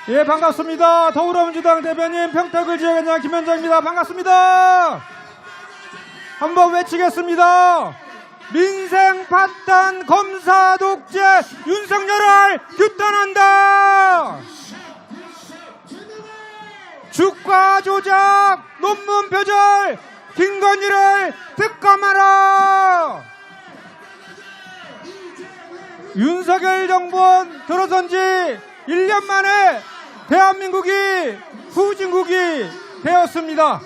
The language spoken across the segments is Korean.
예, 반갑습니다. 더불어민주당 대변인 평택을 지역위원장 김현정입니다. 반갑습니다. 한번 외치겠습니다. 민생 파탄 검사 독재 윤석열을 규탄한다. 주가 조작 논문 표절 김건희를 특검하라. 윤석열 정부는 들어선 지 1년 만에 대한민국이 후진국이 되었습니다.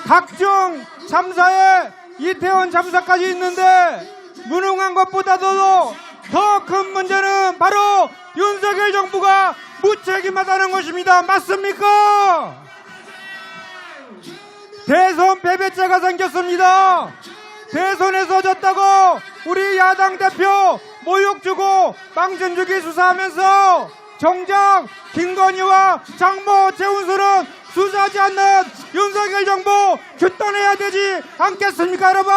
각종 참사에 이태원 참사까지 있는데 무능한 것보다도 더 큰 문제는 바로 윤석열 정부가 무책임하다는 것입니다. 맞습니까? 대선 패배죄가 생겼습니다. 대선에서 졌다고 우리 야당 대표 모욕 주고 빵전 주기 수사하면서 정작 김건희와 장모 최은수는 수사하지 않는 윤석열 정부 규탄해야 되지 않겠습니까, 여러분?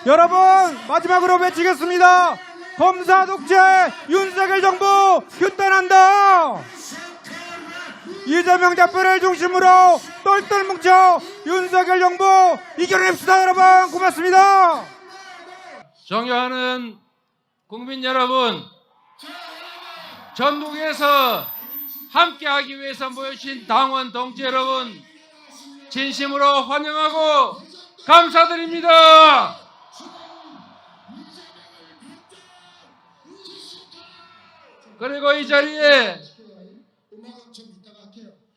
여러분, 마지막으로 외치겠습니다. 검사 독재 윤석열 정부 규탄한다. 이재명 대표를 중심으로 똘똘 뭉쳐 윤석열 정부 이겨냅시다. 여러분, 고맙습니다. 존경하는 국민 여러분, 전국에서 함께하기 위해서 모여주신 당원 동지 여러분, 진심으로 환영하고 감사드립니다. 그리고 이 자리에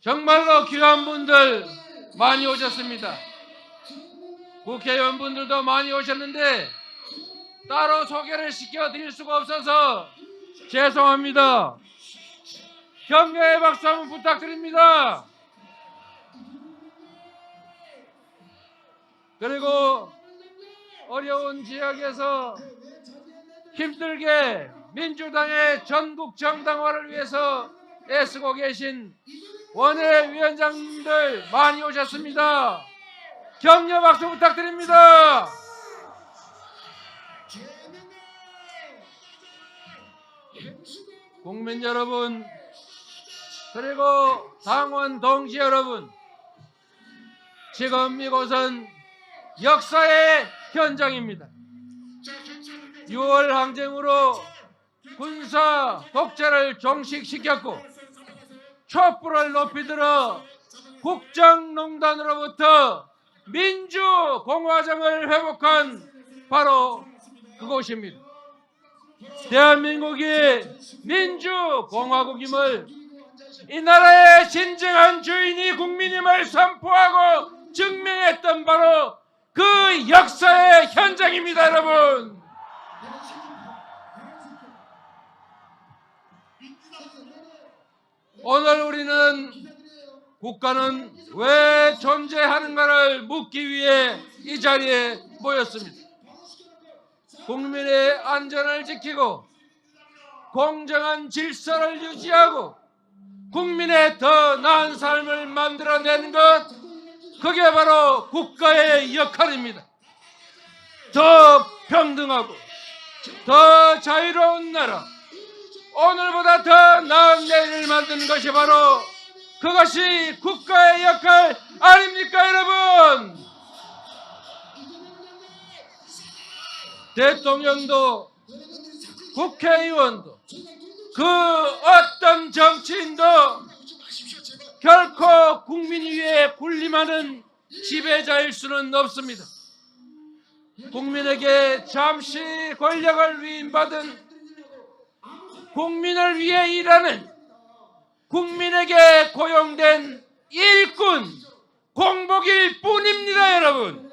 정말로 귀한 분들 많이 오셨습니다. 국회의원분들도 많이 오셨는데 따로 소개를 시켜드릴 수가 없어서 죄송합니다. 격려의 박수 한번 부탁드립니다. 그리고 어려운 지역에서 힘들게 민주당의 전국 정당화를 위해서 애쓰고 계신 원외위원장님들 많이 오셨습니다. 격려 박수 부탁드립니다. 국민 여러분, 그리고 당원 동지 여러분, 지금 이곳은 역사의 현장입니다. 6월 항쟁으로 군사 독재를 종식시켰고 촛불을 높이 들어 국정농단으로부터 민주공화정을 회복한 바로 그곳입니다. 대한민국이 민주공화국임을, 이 나라의 진정한 주인이 국민임을 선포하고 증명했던 바로 그 역사의 현장입니다, 여러분. 오늘 우리는 국가는 왜 존재하는가를 묻기 위해 이 자리에 모였습니다. 국민의 안전을 지키고 공정한 질서를 유지하고 국민의 더 나은 삶을 만들어내는 것, 그게 바로 국가의 역할입니다. 더 평등하고 더 자유로운 나라, 오늘보다 더 나은 내일을 만드는 것이 바로 그것이 국가의 역할 아닙니까, 여러분? 대통령도 국회의원도 그 어떤 정치인도 결코 국민 위에 군림하는 지배자일 수는 없습니다. 국민에게 잠시 권력을 위임받은, 국민을 위해 일하는, 국민에게 고용된 일꾼, 공복일 뿐입니다, 여러분.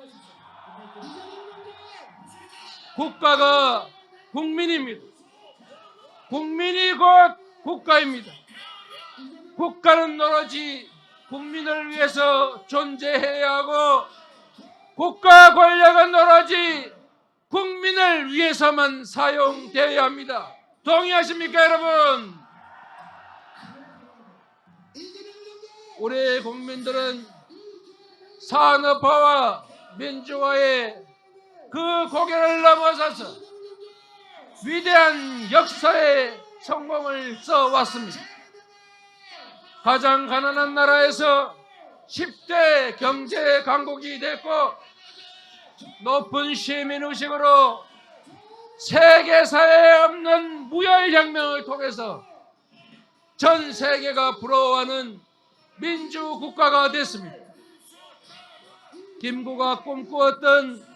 국가가 국민입니다. 국민이 곧 국가입니다. 국가는 오로지 국민을 위해서 존재해야 하고 국가 권력은 오로지 국민을 위해서만 사용되어야 합니다. 동의하십니까, 여러분? 우리 국민들은 산업화와 민주화의 그 고개를 넘어서서 위대한 역사의 성공을 써왔습니다. 가장 가난한 나라에서 10대 경제 강국이 됐고 높은 시민의식으로 세계사에 없는 무열혁명을 통해서 전 세계가 부러워하는 민주국가가 됐습니다. 김구가 꿈꾸었던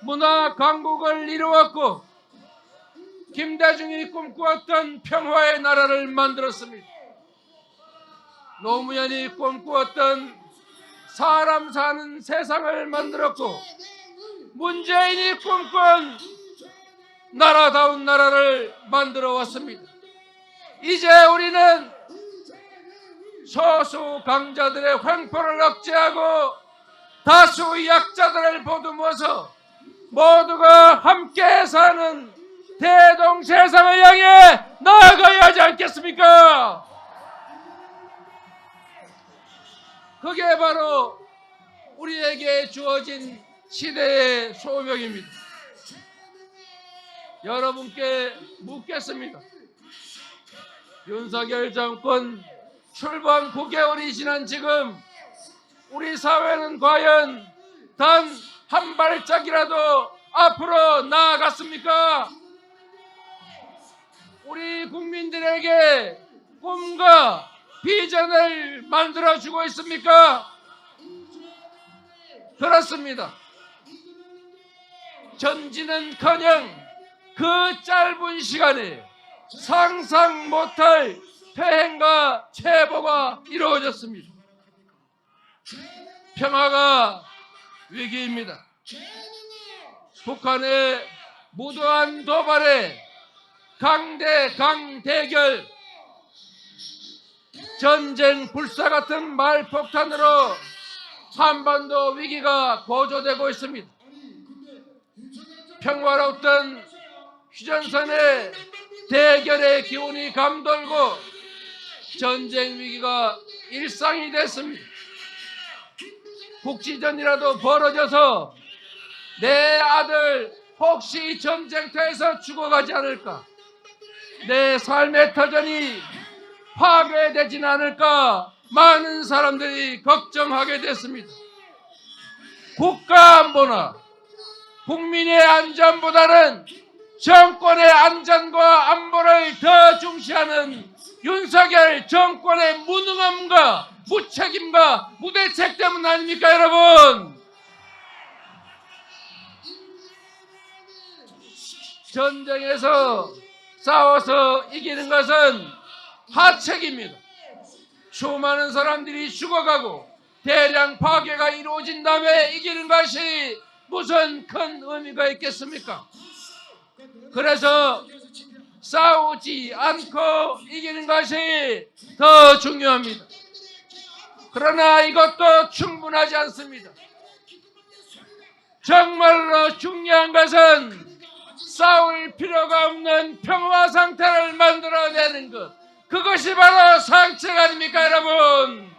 문화 강국을 이루었고 김대중이 꿈꾸었던 평화의 나라를 만들었습니다. 노무현이 꿈꾸었던 사람 사는 세상을 만들었고 문재인이 꿈꾼 나라다운 나라를 만들어 왔습니다. 이제 우리는 소수 강자들의 횡포를 억제하고 다수 약자들을 보듬어서 모두가 함께 사는 대동 세상을 향해 나아가야 하지 않겠습니까? 그게 바로 우리에게 주어진 시대의 소명입니다. 여러분께 묻겠습니다. 윤석열 정권 출범 9개월이 지난 지금 우리 사회는 과연 단 한 발짝이라도 앞으로 나아갔습니까? 우리 국민들에게 꿈과 비전을 만들어주고 있습니까? 그렇습니다. 전진은커녕 그 짧은 시간에 상상 못할 폐행과 체포가 이루어졌습니다. 평화가 위기입니다. 북한의 무도한 도발에 강대강 대결, 전쟁 불사 같은 말폭탄으로 한반도 위기가 고조되고 있습니다. 평화로웠던 휴전선의 대결의 기운이 감돌고 전쟁 위기가 일상이 됐습니다. 국지전이라도 벌어져서 내 아들 혹시 전쟁터에서 죽어가지 않을까? 내 삶의 터전이 파괴되진 않을까? 많은 사람들이 걱정하게 됐습니다. 국가 안보나 국민의 안전보다는 정권의 안전과 안보를 더 중시하는 윤석열 정권의 무능함과 무책임과 무대책 때문 아닙니까, 여러분? 전쟁에서 싸워서 이기는 것은 하책입니다. 수많은 사람들이 죽어가고 대량 파괴가 이루어진 다음에 이기는 것이 무슨 큰 의미가 있겠습니까? 그래서 싸우지 않고 이기는 것이 더 중요합니다. 그러나 이것도 충분하지 않습니다. 정말로 중요한 것은 싸울 필요가 없는 평화 상태를 만들어내는 것, 그것이 바로 상책 아닙니까, 여러분?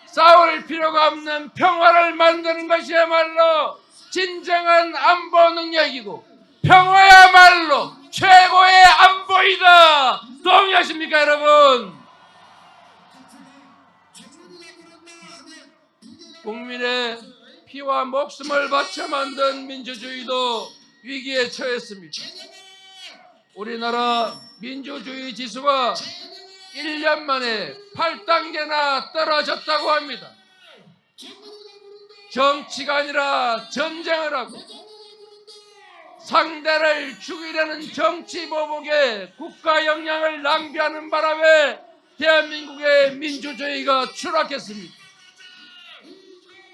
싸울 필요가 없는 평화를 만드는 것이야말로 진정한 안보 능력이고 평화야말로 최고의 안보이다. 동의하십니까, 여러분? 국민의 피와 목숨을 바쳐 만든 민주주의도 위기에 처했습니다. 우리나라 민주주의 지수가 1년 만에 8단계나 떨어졌다고 합니다. 정치가 아니라 전쟁을 하고 상대를 죽이려는 정치 보복에 국가 역량을 낭비하는 바람에 대한민국의 민주주의가 추락했습니다.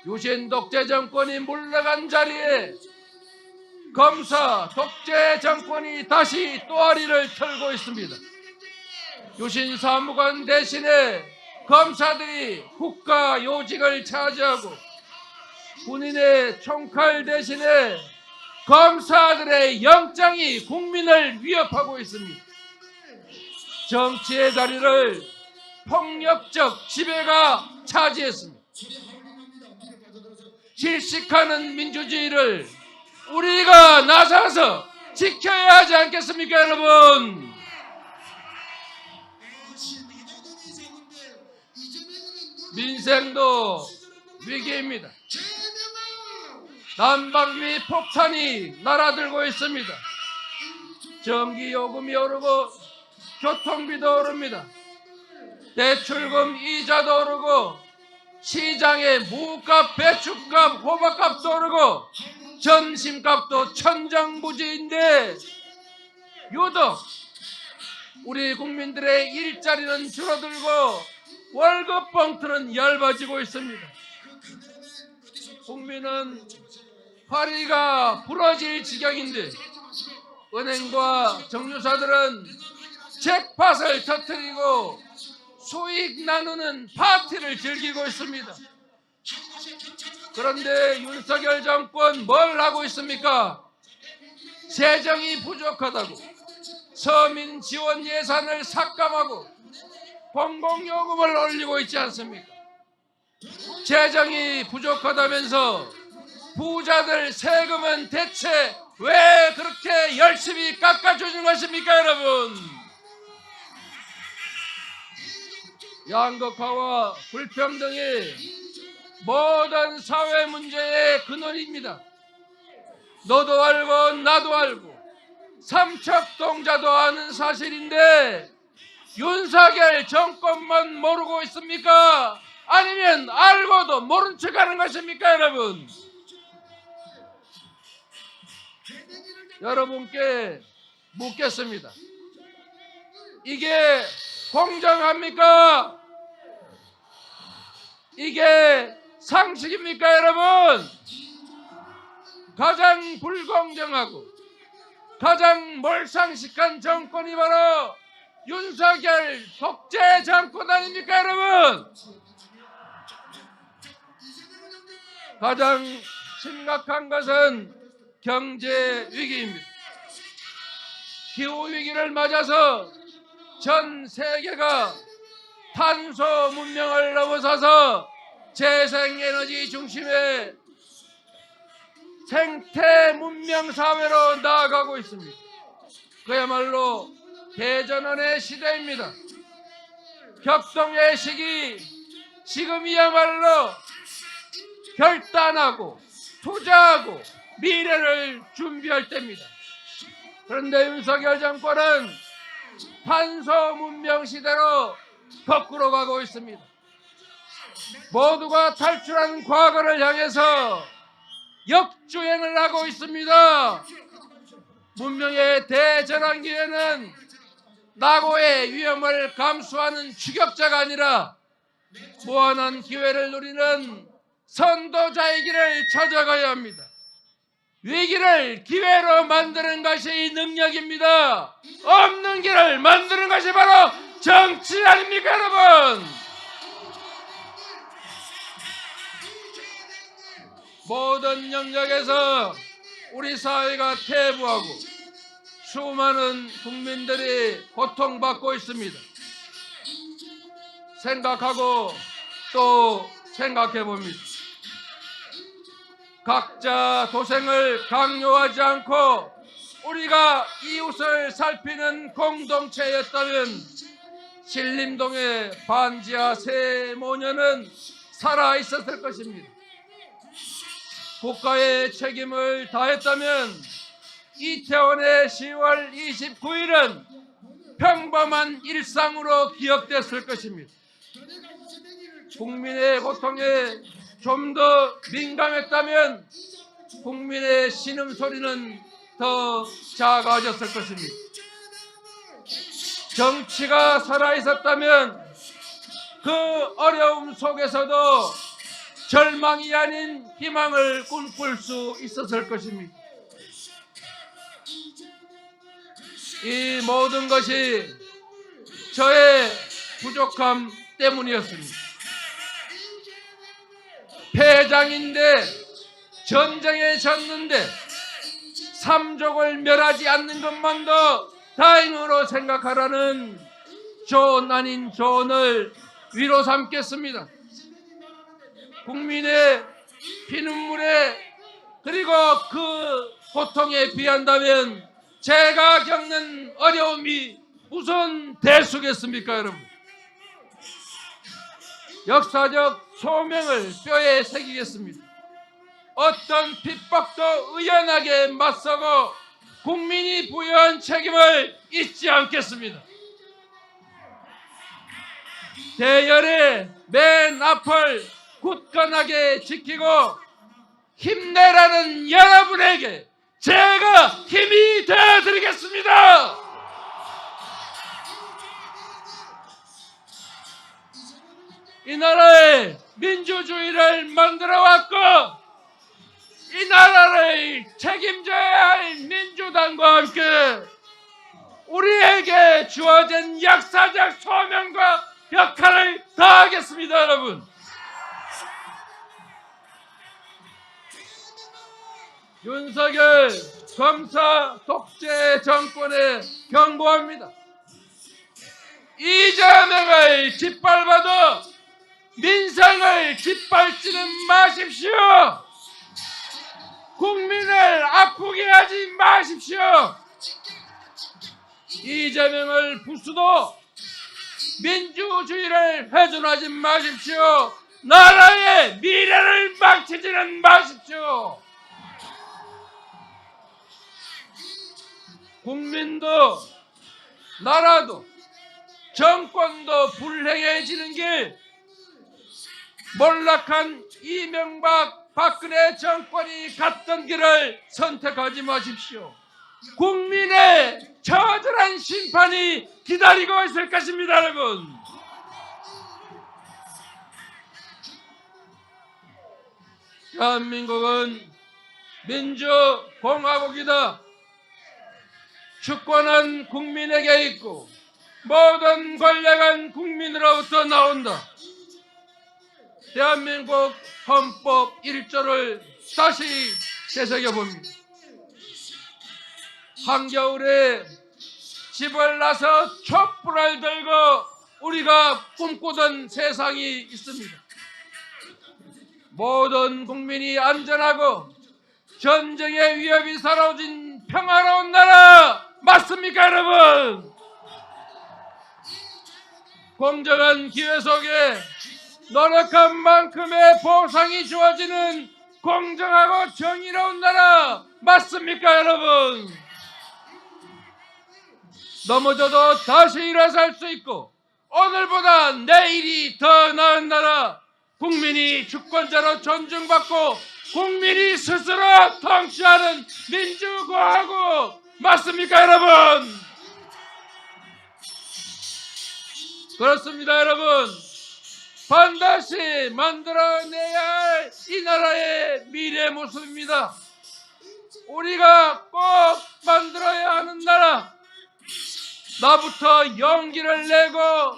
유신 독재 정권이 물러간 자리에 검사 독재 정권이 다시 또아리를 털고 있습니다. 유신 사무관 대신에 검사들이 국가 요직을 차지하고 군인의 총칼 대신에 검사들의 영장이 국민을 위협하고 있습니다. 정치의 자리를 폭력적 지배가 차지했습니다. 질식하는 민주주의를 우리가 나서서 지켜야 하지 않겠습니까, 여러분? 민생도 위기입니다. 난방비 폭탄이 날아들고 있습니다. 전기요금이 오르고 교통비도 오릅니다. 대출금 이자도 오르고 시장의 무값, 배추값, 호박값도 오르고 점심값도 천정부지인데 유독 우리 국민들의 일자리는 줄어들고 월급 봉투는 얇아지고 있습니다. 국민은 파리가 부러질 지경인데 은행과 정유사들은 잭팟을 터뜨리고 수익 나누는 파티를 즐기고 있습니다. 그런데 윤석열 정권 뭘 하고 있습니까? 재정이 부족하다고 서민 지원 예산을 삭감하고 공공요금을 올리고 있지 않습니까? 재정이 부족하다면서 부자들 세금은 대체 왜 그렇게 열심히 깎아주는 것입니까, 여러분? 양극화와 불평등이 모든 사회 문제의 근원입니다. 너도 알고 나도 알고 삼척동자도 아는 사실인데 윤석열 정권만 모르고 있습니까? 아니면 알고도 모른 척하는 것입니까, 여러분? 여러분께 묻겠습니다. 이게 공정합니까? 이게 상식입니까, 여러분? 가장 불공정하고 가장 몰상식한 정권이 바로 윤석열 독재 정권 아닙니까, 여러분? 가장 심각한 것은 경제 위기입니다. 기후 위기를 맞아서 전 세계가 탄소 문명을 넘어서서 재생에너지 중심의 생태 문명 사회로 나아가고 있습니다. 그야말로 대전환의 시대입니다. 격동의 시기, 지금이야말로 결단하고 투자하고 미래를 준비할 때입니다. 그런데 윤석열 정권은 탄소 문명 시대로 거꾸로 가고 있습니다. 모두가 탈출하는 과거를 향해서 역주행을 하고 있습니다. 문명의 대전환 기회는 낙오의 위험을 감수하는 추격자가 아니라 무한한 기회를 누리는 선도자의 길을 찾아가야 합니다. 위기를 기회로 만드는 것이 능력입니다. 없는 길을 만드는 것이 바로 정치 아닙니까, 여러분? 모든 영역에서 우리 사회가 퇴보하고 수많은 국민들이 고통받고 있습니다. 생각하고 또 생각해 봅니다. 각자 도생을 강요하지 않고 우리가 이웃을 살피는 공동체였다면 신림동의 반지하 세 모녀는 살아 있었을 것입니다. 국가의 책임을 다했다면 이태원의 10월 29일은 평범한 일상으로 기억됐을 것입니다. 국민의 고통에 좀 더 민감했다면 국민의 신음소리는 더 작아졌을 것입니다. 정치가 살아있었다면 그 어려움 속에서도 절망이 아닌 희망을 꿈꿀 수 있었을 것입니다. 이 모든 것이 저의 부족함 때문이었습니다. 패장인데 전쟁에 졌는데 삼족을 멸하지 않는 것만도 다행으로 생각하라는 조언 아닌 조언을 위로 삼겠습니다. 국민의 피눈물에 그리고 그 고통에 비한다면 제가 겪는 어려움이 무슨 대수겠습니까, 여러분? 역사적 소명을 뼈에 새기겠습니다. 어떤 핍박도 의연하게 맞서고 국민이 부여한 책임을 잊지 않겠습니다. 대열의 맨 앞을 굳건하게 지키고 힘내라는 여러분에게 제가 힘이 되어드리겠습니다. 이 나라의 민주주의를 만들어왔고 이 나라를 책임져야 할 민주당과 함께 우리에게 주어진 역사적 소명과 역할을 다하겠습니다, 여러분. 윤석열 검사 독재 정권에 경고합니다. 이재명을 짓밟아도 민생을 짓밟지는 마십시오. 국민을 아프게 하지 마십시오. 이재명을 부수도 민주주의를 훼손하지 마십시오. 나라의 미래를 망치지는 마십시오. 국민도 나라도 정권도 불행해지는 길, 몰락한 이명박 박근혜 정권이 갔던 길을 선택하지 마십시오. 국민의 처절한 심판이 기다리고 있을 것입니다, 여러분. 대한민국은 민주공화국이다. 주권은 국민에게 있고 모든 권력은 국민으로부터 나온다. 대한민국 헌법 1조를 다시 되새겨봅니다. 한겨울에 집을 나서 촛불을 들고 우리가 꿈꾸던 세상이 있습니다. 모든 국민이 안전하고 전쟁의 위협이 사라진 평화로운 나라 맞습니까, 여러분? 공정한 기회 속에 노력한 만큼의 보상이 주어지는 공정하고 정의로운 나라 맞습니까, 여러분? 넘어져도 다시 일어설 수 있고 오늘보다 내일이 더 나은 나라, 국민이 주권자로 존중받고 국민이 스스로 통치하는 민주공화국 맞습니까, 여러분? 그렇습니다, 여러분. 반드시 만들어내야 할 이 나라의 미래 모습입니다. 우리가 꼭 만들어야 하는 나라, 나부터 용기를 내고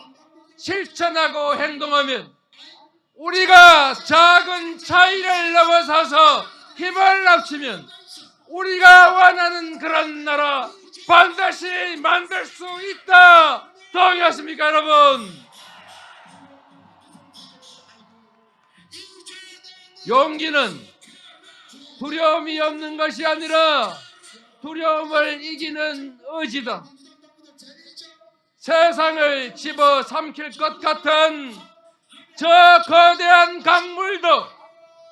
실천하고 행동하면 우리가 작은 차이를 넘어서서 힘을 합치면 우리가 원하는 그런 나라 반드시 만들 수 있다. 동의하십니까, 여러분? 용기는 두려움이 없는 것이 아니라 두려움을 이기는 의지다. 세상을 집어삼킬 것 같은 저 거대한 강물도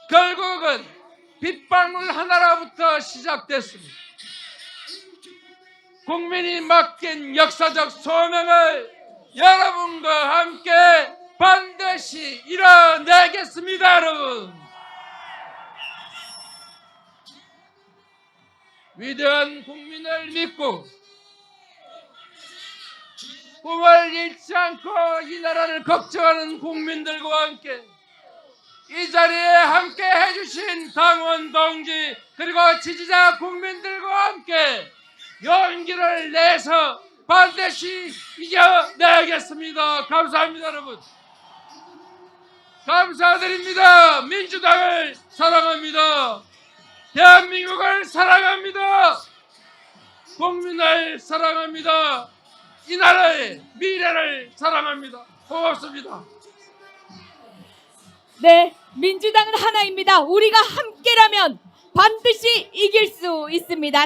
결국은 빗방울 하나로부터 시작됐습니다. 국민이 맡긴 역사적 소명을 여러분과 함께 반드시 이뤄내겠습니다, 여러분. 위대한 국민을 믿고 꿈을 잃지 않고 이 나라를 걱정하는 국민들과 함께 이 자리에 함께 해주신 당원 동지 그리고 지지자 국민들과 함께 용기를 내서 반드시 이겨내겠습니다. 감사합니다, 여러분. 감사드립니다. 민주당을 사랑합니다. 대한민국을 사랑합니다. 국민을 사랑합니다. 이 나라의 미래를 사랑합니다. 고맙습니다. 네, 민주당은 하나입니다. 우리가 함께라면 반드시 이길 수 있습니다.